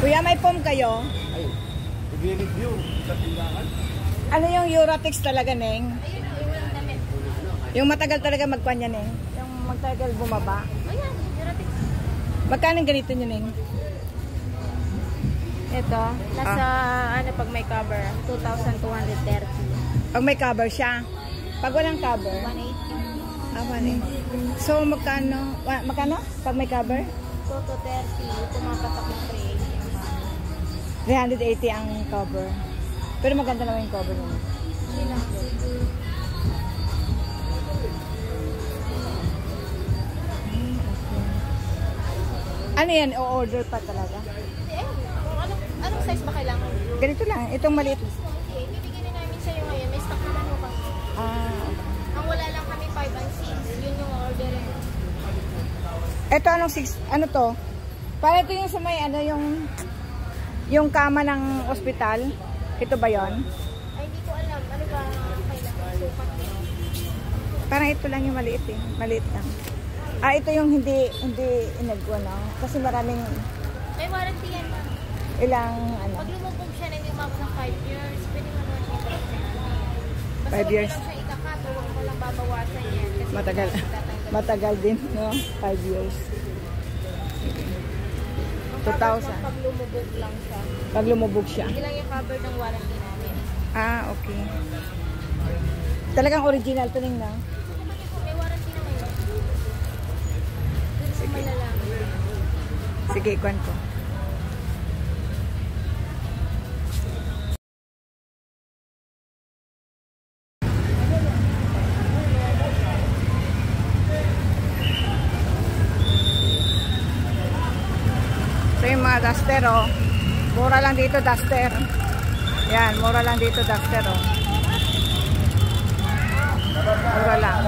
Kuya, may foam kayo? Ay, i-review sa tindahan. Ano yung Eurotex talaga, Neng? Yung matagal talaga magkuhan yan, Neng? Yung matagal bumaba? Ayan, Eurotex. Magkano ganito nyo, Neng? Ito, nasa, pag may cover, 2,230. Pag may cover siya. Pag walang cover? 180. 180. So, magkano? Magkano? Pag may cover? 2,230. Pumapatak ng 380 ang cover. Pero maganda naman yung cover nyo. Ano yan? O-order pa talaga? Anong size ba kailangan? Ganito lang. Itong maliit. Okay, bibigyan na namin sa'yo ngayon. May stock naman mo kasi. Ang wala lang kami 5 and 6. Yun yung order. Ito anong 6? Ano to? Para ito yung sa may ano yung kama ng ospital. Ito ba yon? Ay, hindi ko alam. Ano ba kailangan? Sukat niya. Parang ito lang yung maliit eh. Maliit lang. Ito yung hindi inagwa na. Kasi maraming May warranty yan, ma'am. ilang ano. Pag lumubog siya na hindi umabot ng 5 years, pwede mo naman siya i-break. 5 years. Basta huwag mo lang siya ikakat, huwag mo lang babawasan yan. Kasi Matagal. Matagal din, no? 5 years. 2,000. Pag lumubog lang siya. Pag lumubog siya. Hindi lang yung cover ng warranty namin. Okay. Talagang original to ning na. May warranty naman yun. Dun sa malalaman. Sige, ikuan ko. So yung mga duster, oh. Mura lang dito duster. Yan, mura lang dito duster, oh. Mura lang.